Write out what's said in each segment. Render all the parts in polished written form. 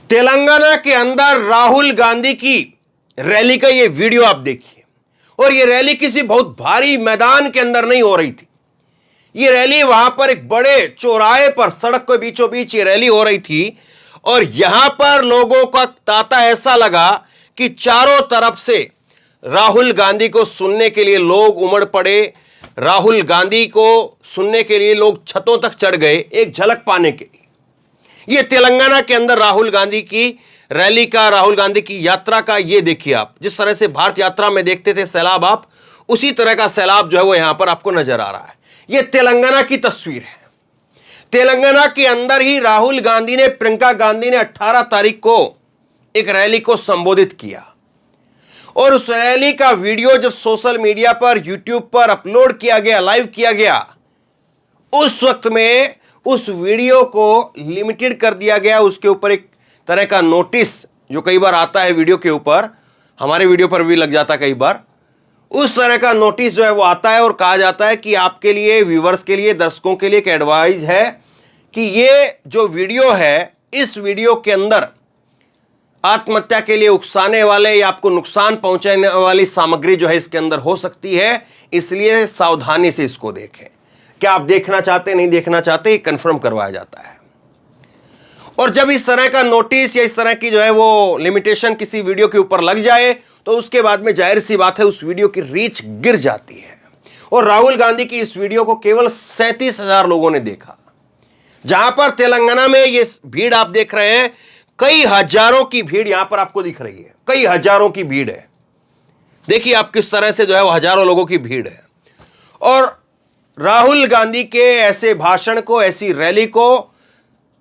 तेलंगाना के अंदर राहुल गांधी की रैली का ये वीडियो आप देखिए। और ये रैली किसी बहुत भारी मैदान के अंदर नहीं हो रही थी। ये रैली वहां पर एक बड़े चौराहे पर, सड़क के बीचों बीच ये रैली हो रही थी। और यहां पर लोगों का तांता ऐसा लगा कि चारों तरफ से राहुल गांधी को सुनने के लिए लोग उमड़ पड़े। राहुल गांधी को सुनने के लिए लोग छतों तक चढ़ गए एक झलक पाने के लिए। ये तेलंगाना के अंदर राहुल गांधी की रैली का, राहुल गांधी की यात्रा का ये देखिए आप। जिस तरह से भारत यात्रा में देखते थे सैलाब आप, उसी तरह का सैलाब जो है वो यहां पर आपको नजर आ रहा है। ये तेलंगाना की तस्वीर है। तेलंगाना के अंदर ही राहुल गांधी ने, प्रियंका गांधी ने 18 तारीख को एक रैली को संबोधित किया। और उस रैली का वीडियो जब सोशल मीडिया पर, यूट्यूब पर अपलोड किया गया, लाइव किया गया, उस वक्त में उस वीडियो को लिमिटेड कर दिया गया। उसके ऊपर एक तरह का नोटिस जो कई बार आता है वीडियो के ऊपर, हमारे वीडियो पर भी लग जाता है कई बार, उस तरह का नोटिस जो है वो आता है और कहा जाता है कि आपके लिए, व्यूवर्स के लिए, दर्शकों के लिए एक एडवाइस है कि ये जो वीडियो है, इस वीडियो के अंदर आत्महत्या के लिए उकसाने वाले या आपको नुकसान पहुंचाने वाली सामग्री जो है इसके अंदर हो सकती है, इसलिए सावधानी से इसको देखें। क्या आप देखना चाहते, नहीं देखना चाहते, कंफर्म करवाया जाता है। और जब इस तरह का नोटिस या इस तरह की जो है वो लिमिटेशन किसी वीडियो के ऊपर लग जाए तो उसके बाद में जाहिर सी बात है उस वीडियो की रीच गिर जाती है। और राहुल गांधी की इस वीडियो को केवल 37,000 लोगों ने देखा। जहां पर तेलंगाना में ये भीड़ आप देख रहे हैं, कई हजारों की भीड़ यहां पर आपको दिख रही है। कई हजारों की भीड़ है। देखिए आप किस तरह से जो है वो हजारों लोगों की भीड़ है। और राहुल गांधी के ऐसे भाषण को, ऐसी रैली को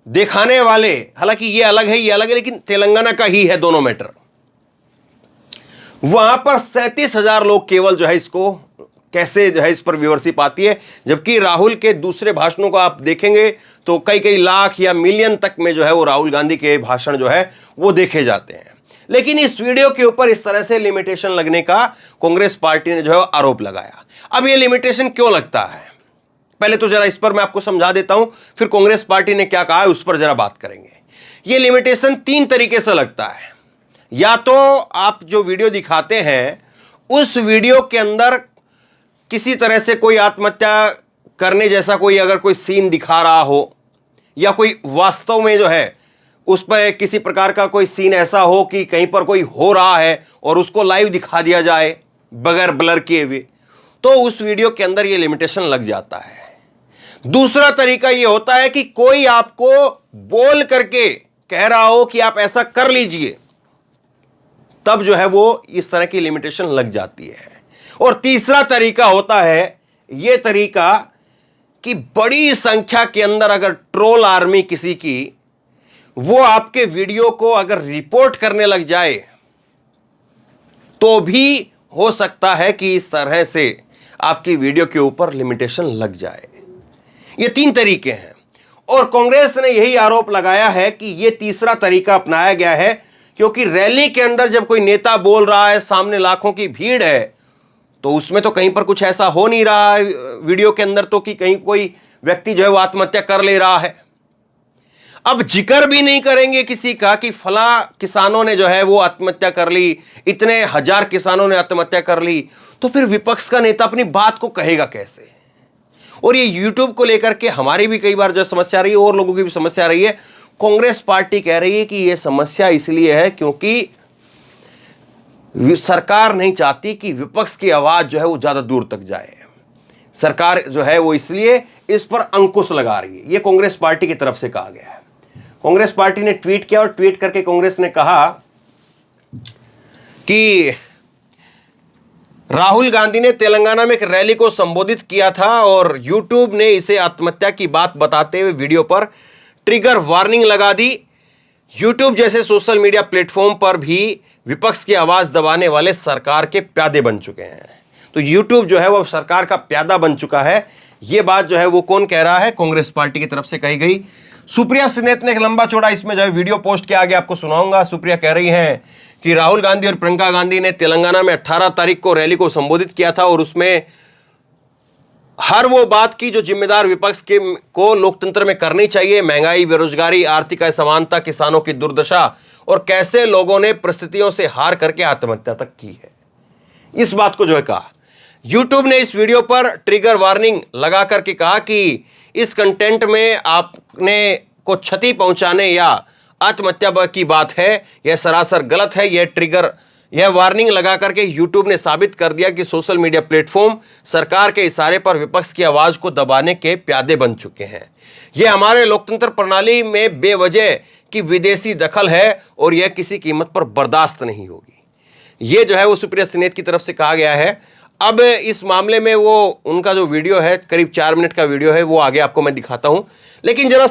दिखाने वाले, हालांकि ये अलग है, ये अलग है, लेकिन तेलंगाना का ही है दोनों मैटर। वहां पर 37,000 लोग केवल जो है इसको, कैसे जो है इस पर व्यूअरशिप आती है, जबकि राहुल के दूसरे भाषणों को आप देखेंगे तो कई कई लाख या मिलियन तक में जो है वो राहुल गांधी के भाषण जो है वो देखे जाते हैं। लेकिन इस वीडियो के ऊपर इस तरह से लिमिटेशन लगने का कांग्रेस पार्टी ने जो है आरोप लगाया। अब ये लिमिटेशन क्यों लगता है, पहले तो जरा इस पर मैं आपको समझा देता हूं, फिर कांग्रेस पार्टी ने क्या कहा है उस पर जरा बात करेंगे। ये लिमिटेशन 3 तरीके से लगता है। या तो आप जो वीडियो दिखाते हैं उस वीडियो के अंदर किसी तरह से कोई आत्महत्या करने जैसा कोई अगर कोई सीन दिखा रहा हो, या कोई वास्तव में जो है उस पर किसी प्रकार का कोई सीन ऐसा हो कि कहीं पर कोई हो रहा है और उसको लाइव दिखा दिया जाए बगैर ब्लर किए हुए, तो उस वीडियो के अंदर ये लिमिटेशन लग जाता है। दूसरा तरीका ये होता है कि कोई आपको बोल करके कह रहा हो कि आप ऐसा कर लीजिए, तब जो है वो इस तरह की लिमिटेशन लग जाती है। और तीसरा तरीका होता है ये तरीका कि बड़ी संख्या के अंदर अगर ट्रोल आर्मी किसी की, वो आपके वीडियो को अगर रिपोर्ट करने लग जाए तो भी हो सकता है कि इस तरह से आपकी वीडियो के ऊपर लिमिटेशन लग जाए। ये 3 तरीके हैं। और कांग्रेस ने यही आरोप लगाया है कि ये तीसरा तरीका अपनाया गया है, क्योंकि रैली के अंदर जब कोई नेता बोल रहा है, सामने लाखों की भीड़ है, तो उसमें तो कहीं पर कुछ ऐसा हो नहीं रहा है वीडियो के अंदर, तो कि कहीं कोई व्यक्ति जो है वो आत्महत्या कर ले रहा है। अब जिक्र भी नहीं करेंगे किसी का कि फला किसानों ने जो है वो आत्महत्या कर ली, इतने हजार किसानों ने आत्महत्या कर ली, तो फिर विपक्ष का नेता अपनी बात को कहेगा कैसे। और ये यूट्यूब को लेकर के हमारी भी कई बार जो समस्या रही है और लोगों की भी समस्या रही है। कांग्रेस पार्टी कह रही है कि यह समस्या इसलिए है क्योंकि सरकार नहीं चाहती कि विपक्ष की आवाज जो है वो ज्यादा दूर तक जाए। सरकार जो है वो इसलिए इस पर अंकुश लगा रही है। ये कांग्रेस पार्टी की तरफ से कहा गया है। कांग्रेस पार्टी ने ट्वीट किया और ट्वीट करके कांग्रेस ने कहा कि राहुल गांधी ने तेलंगाना में एक रैली को संबोधित किया था और यूट्यूब ने इसे आत्महत्या की बात बताते हुए वीडियो पर ट्रिगर वार्निंग लगा दी। यूट्यूब जैसे सोशल मीडिया प्लेटफॉर्म पर भी विपक्ष की आवाज दबाने वाले सरकार के प्यादे बन चुके हैं। तो यूट्यूब जो है वो सरकार का प्यादा बन चुका है। ये बात जो है वो कौन कह रहा है, कांग्रेस पार्टी की तरफ से कही गई। सुप्रिया सिन्हैत ने एक लंबा चौड़ा इसमें जो है वीडियो पोस्ट किया, आगे आपको सुनाऊंगा। सुप्रिया कह रही हैं कि राहुल गांधी और प्रियंका गांधी ने तेलंगाना में 18 तारीख को रैली को संबोधित किया था और उसमें हर वो बात की जो जिम्मेदार विपक्ष के को लोकतंत्र में करनी चाहिए, महंगाई, बेरोजगारी, आर्थिक असमानता, किसानों की दुर्दशा और कैसे लोगों ने परिस्थितियों से हार करके आत्महत्या तक की है, इस बात को जो है कहा। यूट्यूब ने इस वीडियो पर ट्रिगर वार्निंग लगा करके कहा कि इस कंटेंट में आपने को क्षति पहुंचाने या आत्महत्या की बात है, यह सरासर गलत है। यह वार्निंग लगा करके यूट्यूब ने साबित कर दिया कि सोशल मीडिया प्लेटफॉर्म सरकार के इशारे पर विपक्ष की आवाज को दबाने के प्यादे बन चुके हैं। यह हमारे लोकतंत्र प्रणाली में बेवजह की विदेशी दखल है और यह किसी कीमत पर बर्दाश्त नहीं होगी। यह जो है वो सुप्रिया सिनेत की तरफ से कहा गया है। अब इस मामले में वो उनका जो वीडियो है, करीब 4 मिनट का वीडियो है, वो आगे आपको मैं दिखाता हूं। लेकिन जरा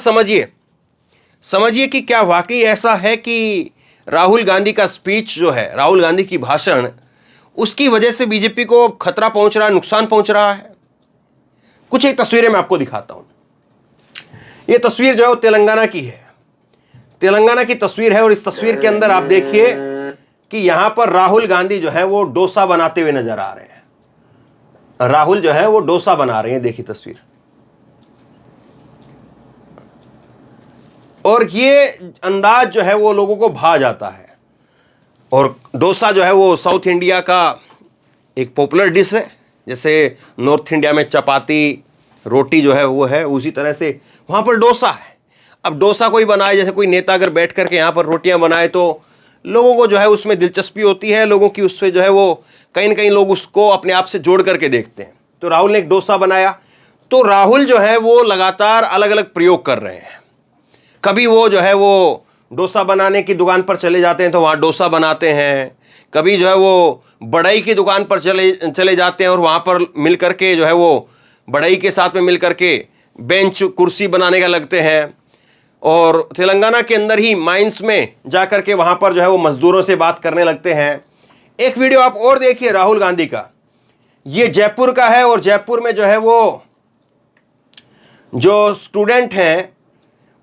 समझिए कि क्या वाकई ऐसा है कि राहुल गांधी का स्पीच जो है, राहुल गांधी की भाषण, उसकी वजह से बीजेपी को खतरा पहुंच रहा है, नुकसान पहुंच रहा है? कुछ एक तस्वीरें मैं आपको दिखाता हूं। यह तस्वीर जो है वो तेलंगाना की है, तेलंगाना की तस्वीर है। और इस तस्वीर के अंदर आप देखिए कि यहां पर राहुल गांधी जो है वो डोसा बनाते हुए नजर आ रहे हैं। राहुल जो है वो डोसा बना रहे हैं, देखिए तस्वीर। और ये अंदाज जो है वो लोगों को भा जाता है। और डोसा जो है वो साउथ इंडिया का एक पॉपुलर डिश है। जैसे नॉर्थ इंडिया में चपाती रोटी जो है वो है, उसी तरह से वहाँ पर डोसा है। अब डोसा कोई बनाए, जैसे कोई नेता अगर बैठ करके यहाँ पर रोटियाँ बनाए तो लोगों को जो है उसमें दिलचस्पी होती है, लोगों की उससे जो है वो कहीं ना कहीं लोग उसको अपने आप से जोड़ करके देखते हैं। तो राहुल ने एक डोसा बनाया, तो राहुल जो है वो लगातार अलग अलग प्रयोग कर रहे हैं। कभी वो जो है वो डोसा बनाने की दुकान पर चले जाते हैं तो वहाँ डोसा बनाते हैं। कभी जो है वो बढ़ई की दुकान पर चले जाते हैं और वहाँ पर मिल करके जो है वो बढ़ई के साथ में मिल करके बेंच कुर्सी बनाने का लगते हैं। और तेलंगाना के अंदर ही माइंस में जा करके वहाँ पर जो है वो मजदूरों से बात करने लगते हैं। एक वीडियो आप और देखिए राहुल गांधी का, ये जयपुर का है। और जयपुर में जो है वो जो स्टूडेंट हैं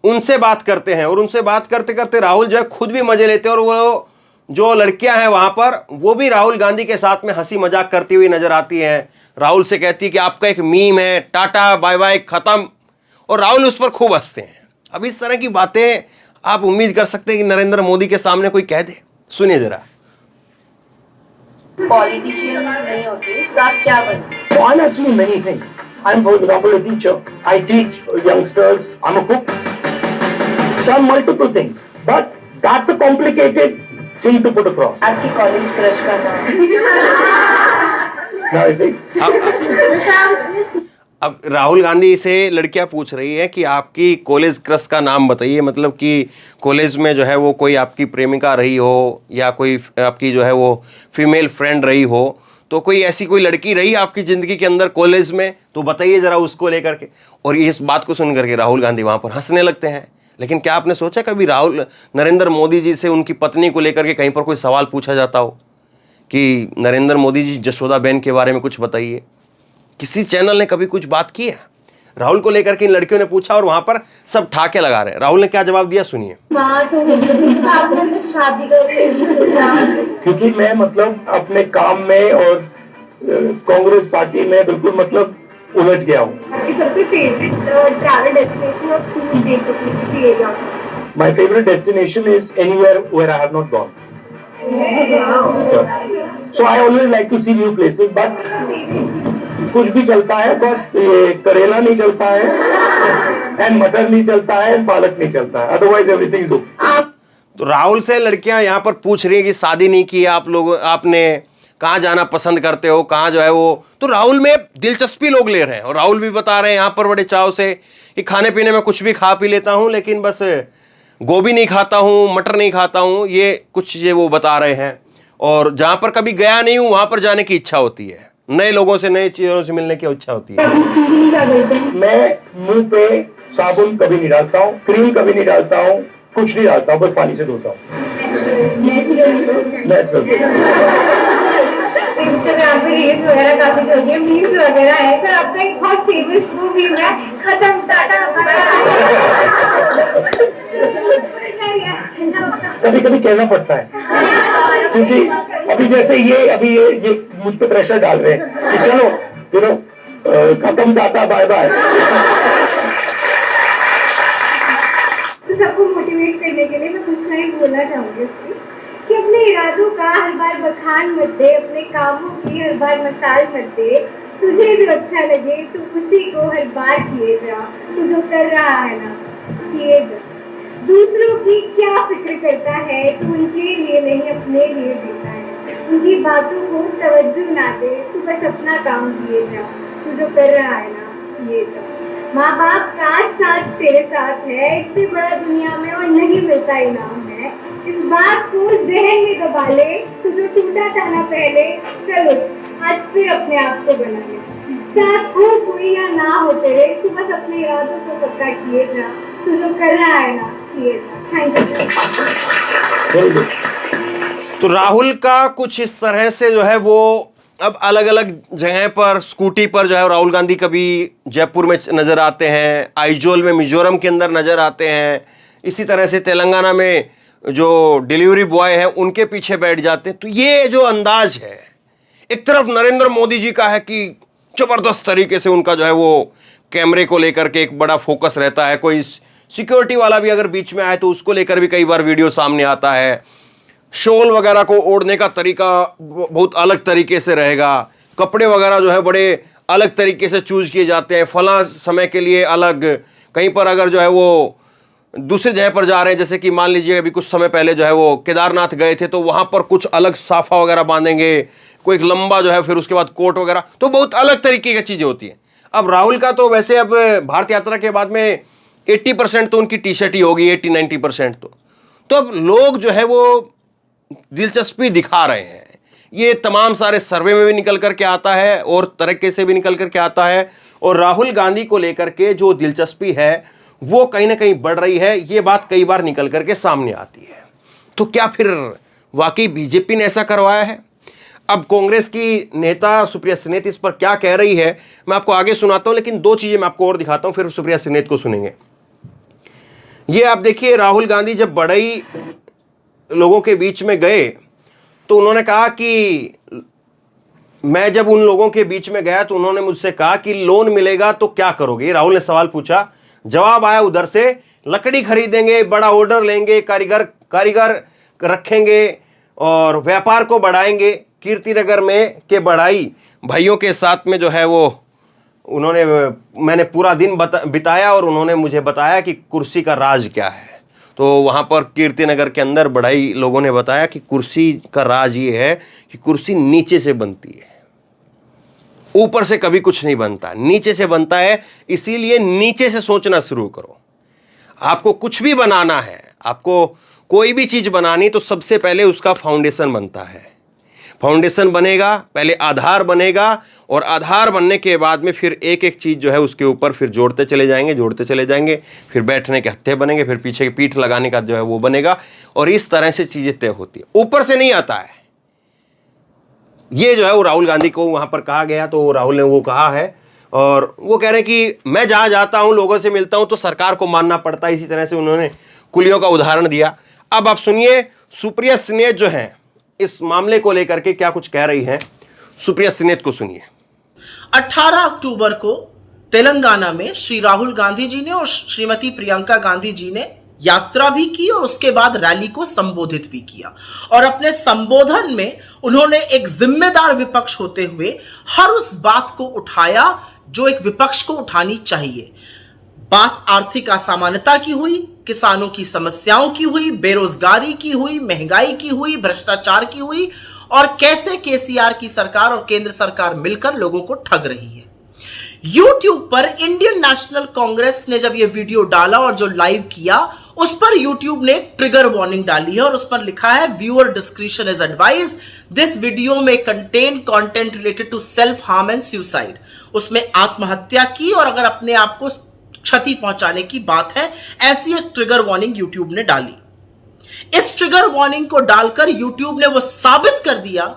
उनसे बात करते हैं, और उनसे बात करते करते राहुल जो है खुद भी मजे लेते हैं। और वो जो लड़कियां हैं वहां पर, वो भी राहुल गांधी के साथ में हंसी मजाक करती हुई नजर आती हैं। राहुल से कहती है कि आपका एक मीम है, टाटा बाय बाय खत्म, और राहुल उस पर खूब हंसते हैं। अब इस तरह की बातें आप उम्मीद कर सकते हैं कि नरेंद्र मोदी के सामने कोई कह दे? सुनिए जरा। पॉलिटिशियन नहीं होते तो आप क्या बनते? I'm actually many things. I'm, for example, a teacher. I teach youngsters. I'm a cook. So I'm multiple things. But that's a complicated thing to put across. आपकी कॉलेज क्रश का नाम? Now I see. अब राहुल गांधी से लड़कियां पूछ रही है कि आपकी कॉलेज क्रश का नाम बताइए, मतलब कि कॉलेज में जो है वो कोई आपकी प्रेमिका रही हो या कोई आपकी जो है वो फीमेल फ्रेंड रही हो, तो कोई ऐसी कोई लड़की रही आपकी ज़िंदगी के अंदर कॉलेज में, तो बताइए ज़रा उसको लेकर के। और इस बात को सुन करके राहुल गांधी वहाँ पर हंसने लगते हैं। लेकिन क्या आपने सोचा कभी नरेंद्र मोदी जी से उनकी पत्नी को लेकर के कहीं पर कोई सवाल पूछा जाता हो कि नरेंद्र मोदी जी जशोदा बहन के बारे में कुछ बताइए? किसी चैनल ने कभी कुछ बात की है? राहुल को लेकर के इन लड़कियों ने पूछा और वहां पर सब ठाके लगा रहे हैं। राहुल ने क्या जवाब दिया, सुनिए। क्योंकि मैं मतलब अपने काम में और कांग्रेस पार्टी में बिल्कुल मतलब उलझ गया हूँ। सबसे फेवरेट ट्रैवल डेस्टिनेशन और फूड बेसिकली किसी एरिया का? My favorite destination is anywhere where I have not gone. So I always like to see new places, but कुछ भी चलता है, बस करेला नहीं चलता है, एंड मटर नहीं चलता है, एंड पालक नहीं चलता है, अदरवाइज एवरीथिंग इज ओके। तो राहुल से लड़कियां यहाँ पर पूछ रही है कि शादी नहीं की आप लोग, आपने कहाँ जाना पसंद करते हो, कहाँ जो है वो, तो राहुल में दिलचस्पी लोग ले रहे हैं। और राहुल भी बता रहे हैं यहाँ पर बड़े चाव से कि खाने पीने में कुछ भी खा पी लेता हूँ, लेकिन बस गोभी नहीं खाता हूँ, मटर नहीं खाता हूँ, ये कुछ ये वो बता रहे हैं। और जहाँ पर कभी गया नहीं हूँ वहाँ पर जाने की इच्छा होती है, नए लोगों से, नए चीजों से मिलने की इच्छा होती है। मैं मुंह पे साबुन कभी नहीं डालता हूँ, क्रीम कभी नहीं डालता हूँ, कुछ नहीं डालता हूँ, बस पानी से धोता हूँ। इंस्टाग्राम पे रील्स वगैरह काफी चलती है, मीम्स वगैरह है। सर आपका एक बहुत फेमस मूवी है खत्म टाटा। कभी कभी कहना पड़ता है, क्योंकि अभी जैसे ये मुझ पे प्रेशर डाल रहे हैं कि चलो खत्म टाटा बाय बाय। तो सबको मोटिवेट करने के लिए मैं कुछ लाइन बोलना चाहूंगी उसकी कि अपने इरादों का हर बार बखान मत दे, अपने कामों की हर बार मसाल मत दे, तुझे जो अच्छा लगे तू उसी को हर बार किए जा, तू जो कर रहा है ना किए जा। दूसरों की क्या फिक्र करता है, तू उनके लिए नहीं अपने लिए जीता है, उनकी बातों को तवज्जो ना दे, तू बस अपना काम किए जा, तू जो कर रहा है ना किए जा। माँ बाप का साथ तेरे साथ है, इससे बड़ा दुनिया में और नहीं मिलता इनाम है। इस बात को जहन में दबा ले, तू जो टूटा था ना पहले, चलो आज फिर अपने आप को बना ले। साथ हो कोई या ना हो तेरे, तू बस अपने इरादों को पक्का किए जा, तू जो कर रहा है ना किए जा। Thank you. तो राहुल का कुछ इस तरह से जो है वो अब अलग अलग जगह पर स्कूटी पर जो है राहुल गांधी कभी जयपुर में नज़र आते हैं, आइजोल में मिजोरम के अंदर नज़र आते हैं, इसी तरह से तेलंगाना में जो डिलीवरी बॉय हैं उनके पीछे बैठ जाते हैं। तो ये जो अंदाज है, एक तरफ नरेंद्र मोदी जी का है कि ज़बरदस्त तरीके से उनका जो है वो कैमरे को लेकर के एक बड़ा फोकस रहता है, कोई सिक्योरिटी वाला भी अगर बीच में आए तो उसको लेकर भी कई बार वीडियो सामने आता है, शॉल वगैरह को ओढ़ने का तरीका बहुत अलग तरीके से रहेगा, कपड़े वगैरह जो है बड़े अलग तरीके से चूज किए जाते हैं, फला समय के लिए अलग, कहीं पर अगर जो है वो दूसरी जगह पर जा रहे हैं, जैसे कि मान लीजिए अभी कुछ समय पहले जो है वो केदारनाथ गए थे तो वहाँ पर कुछ अलग साफा वगैरह बांधेंगे, कोई एक लंबा जो है फिर उसके बाद कोट वगैरह, तो बहुत अलग तरीके की चीज़ें होती हैं। अब राहुल का तो वैसे अब भारत यात्रा के बाद में 80% तो उनकी टी शर्ट ही होगी, 80-90% तो अब लोग जो है वो दिलचस्पी दिखा रहे हैं। ये तमाम सारे सर्वे में भी निकल करके आता है और तरीके से भी निकल करके आता है, और राहुल गांधी को लेकर के जो दिलचस्पी है वो कहीं ना कहीं बढ़ रही है, ये बात कई बार निकल करके सामने आती है। तो क्या फिर वाकई बीजेपी ने ऐसा करवाया है? अब कांग्रेस की नेता सुप्रिया सिनेत इस पर क्या कह रही है मैं आपको आगे सुनाता हूं, लेकिन दो चीजें मैं आपको और दिखाता हूं, फिर सुप्रिया सिनेत को सुनेंगे। ये आप देखिए, राहुल गांधी जब बड़ई लोगों के बीच में गए तो उन्होंने कहा कि मैं जब उन लोगों के बीच में गया तो उन्होंने मुझसे कहा कि लोन मिलेगा तो क्या करोगे, राहुल ने सवाल पूछा। जवाब आया उधर से, लकड़ी खरीदेंगे, बड़ा ऑर्डर लेंगे, कारीगर रखेंगे और व्यापार को बढ़ाएंगे। कीर्तिनगर में के बढ़ाई भाइयों के साथ में जो है वो मैंने पूरा दिन बिताया और उन्होंने मुझे बताया कि कुर्सी का राज क्या है। तो वहाँ पर कीर्तिनगर के अंदर बढ़ई लोगों ने बताया कि कुर्सी का राज ये है कि कुर्सी नीचे से बनती है, ऊपर से कभी कुछ नहीं बनता, नीचे से बनता है। इसीलिए नीचे से सोचना शुरू करो। आपको कुछ भी बनाना है, आपको कोई भी चीज़ बनानी तो सबसे पहले उसका फाउंडेशन बनता है। फाउंडेशन बनेगा, पहले आधार बनेगा, और आधार बनने के बाद में फिर एक एक चीज़ जो है उसके ऊपर फिर जोड़ते चले जाएंगे, फिर बैठने के हत्थे बनेंगे, फिर पीछे की पीठ लगाने का जो है वो बनेगा, और इस तरह से चीज़ें तय होती है, ऊपर से नहीं आता है। ये जो है वो राहुल गांधी को वहाँ पर कहा गया, तो राहुल ने वो कहा है, और वो कह रहे हैं कि मैं जहाँ जाता हूँ लोगों से मिलता हूँ तो सरकार को मानना पड़ता है। इसी तरह से उन्होंने कुलियों का उदाहरण दिया। अब आप सुनिए सुप्रिया सिनेत जो हैं इस मामले को लेकर के क्या कुछ कह रही हैं, सुप्रिया सिनेत को सुनिए। 18 अक्टूबर को तेलंगाना में श्री राहुल गांधी जी ने और श्रीमती प्रियंका गांधी जी ने यात्रा भी की और उसके बाद रैली को संबोधित भी किया, और अपने संबोधन में उन्होंने एक जिम्मेदार विपक्ष होते हुए हर उस बात को उठाया जो एक विपक्ष को उठानी चाहिए। बात आर्थिक असामान्यता की हुई, किसानों की समस्याओं की हुई, बेरोजगारी की हुई, महंगाई की हुई, भ्रष्टाचार की हुई, और कैसे केसीआर की सरकार और केंद्र सरकार मिलकर लोगों को ठग रही है। YouTube पर इंडियन नेशनल कांग्रेस ने जब यह वीडियो डाला और जो लाइव किया, उस पर YouTube ने एक ट्रिगर वार्निंग डाली है और उस पर लिखा है viewer discretion is advised, this video में content content related to self harm and suicide. उसमें आत्महत्या की और अगर अपने आप को क्षति पहुंचाने की बात है, ऐसी एक ट्रिगर वार्निंग YouTube ने डाली। इस ट्रिगर वार्निंग को डालकर YouTube ने वो साबित कर दिया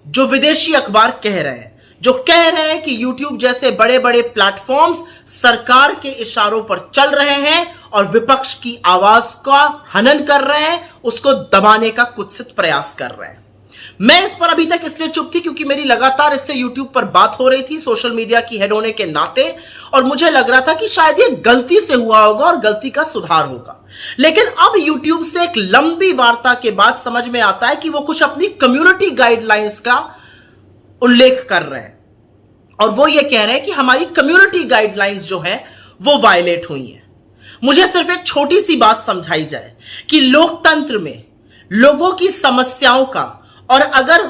जो विदेशी अखबार कह रहे हैं, जो कह रहे हैं कि YouTube जैसे बड़े बड़े प्लेटफॉर्म्स सरकार के इशारों पर चल रहे हैं और विपक्ष की आवाज का हनन कर रहे हैं, उसको दबाने का कुत्सित प्रयास कर रहे हैं। मैं इस पर अभी तक इसलिए चुप थी क्योंकि मेरी लगातार इससे YouTube पर बात हो रही थी सोशल मीडिया की हेड होने के नाते, और मुझे लग रहा था कि शायद ये गलती से हुआ होगा और गलती का सुधार होगा। लेकिन अब YouTube से एक लंबी वार्ता के बाद समझ में आता है कि वो कुछ अपनी कम्युनिटी गाइडलाइंस का उल्लेख कर रहे हैं, और वो ये कह रहे हैं कि हमारी कम्युनिटी गाइडलाइंस जो है वो वायलेट हुई है। मुझे सिर्फ एक छोटी सी बात समझाई जाए कि लोकतंत्र में लोगों की समस्याओं का, और अगर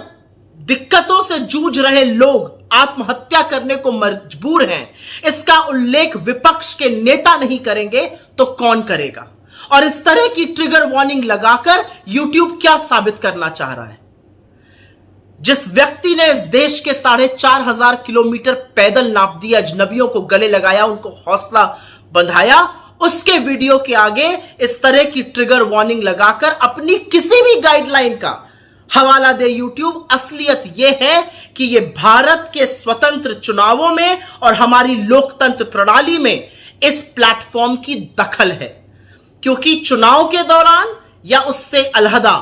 दिक्कतों से जूझ रहे लोग आत्महत्या करने को मजबूर हैं, इसका उल्लेख विपक्ष के नेता नहीं करेंगे तो कौन करेगा? और इस तरह की ट्रिगर वार्निंग लगाकर YouTube क्या साबित करना चाह रहा है? जिस व्यक्ति ने इस देश के 4,500 किलोमीटर पैदल नाप दिया, अजनबियों को गले लगाया, उनको हौसला बंधाया, उसके वीडियो के आगे इस तरह की ट्रिगर वार्निंग लगाकर अपनी किसी भी गाइडलाइन का हवाला दे YouTube। असलियत यह है कि यह भारत के स्वतंत्र चुनावों में और हमारी लोकतंत्र प्रणाली में इस प्लेटफॉर्म की दखल है, क्योंकि चुनाव के दौरान या उससे अलहदा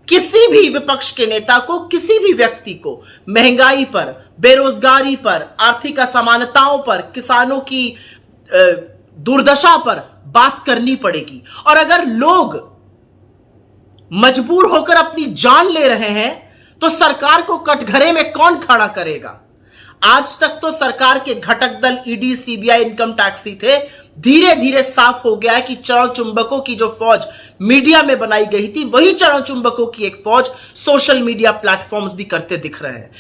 किसी भी विपक्ष के नेता को, किसी भी व्यक्ति को महंगाई पर, बेरोजगारी पर, आर्थिक असमानताओं पर, किसानों की दुर्दशा पर बात करनी पड़ेगी। और अगर लोग मजबूर होकर अपनी जान ले रहे हैं तो सरकार को कटघरे में कौन खड़ा करेगा? आज तक तो सरकार के घटक दल ईडी, सीबीआई, इनकम टैक्स ही थे। धीरे धीरे साफ हो गया है कि चरण चुंबकों की जो फौज मीडिया में बनाई गई थी, वही चरण चुंबकों की एक फौज सोशल मीडिया प्लेटफॉर्म्स भी करते दिख रहे हैं।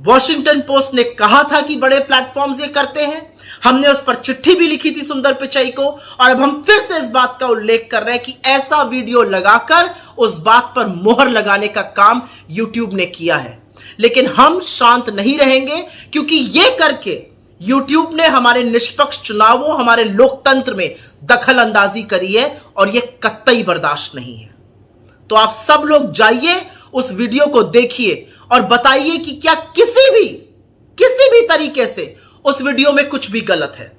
वॉशिंगटन पोस्ट ने कहा था कि बड़े प्लेटफॉर्म्स ये करते हैं, हमने उस पर चिट्ठी भी लिखी थी सुंदर पिचाई को, और अब हम फिर से इस बात का उल्लेख कर रहे हैं कि ऐसा वीडियो लगाकर उस बात पर मोहर लगाने का काम YouTube ने किया है। लेकिन हम शांत नहीं रहेंगे, क्योंकि ये करके YouTube ने हमारे निष्पक्ष चुनावों, हमारे लोकतंत्र में दखल अंदाजी करी है, और यह कतई बर्दाश्त नहीं है। तो आप सब लोग जाइए, उस वीडियो को देखिए और बताइए कि क्या किसी भी तरीके से उस वीडियो में कुछ भी गलत है।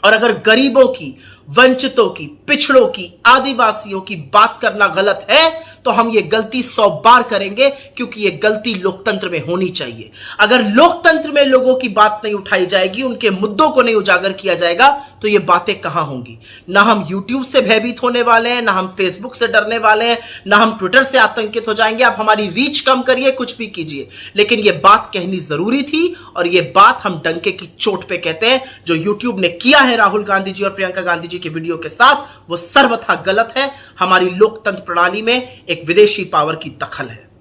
और अगर गरीबों की, वंचितों की, पिछड़ों की, आदिवासियों की बात करना गलत है तो हम ये गलती 100 बार करेंगे, क्योंकि ये गलती लोकतंत्र में होनी चाहिए। अगर लोकतंत्र में लोगों की बात नहीं उठाई जाएगी, उनके मुद्दों को नहीं उजागर किया जाएगा, तो ये बातें कहां होंगी? ना हम YouTube से भयभीत होने वाले हैं, ना हम Facebook से डरने वाले हैं, ना हम ट्विटर से आतंकित हो जाएंगे। आप हमारी रीच कम करिए, कुछ भी कीजिए, लेकिन ये बात कहनी जरूरी थी, और ये बात हम डंके की चोट पे कहते हैं। जो YouTube ने किया है राहुल गांधी जी और प्रियंका गांधी जी के वीडियो के साथ, वो सर्वथा गलत है। हमारी लोकतंत्र प्रणाली में एक विदेशी पावर की दखल है।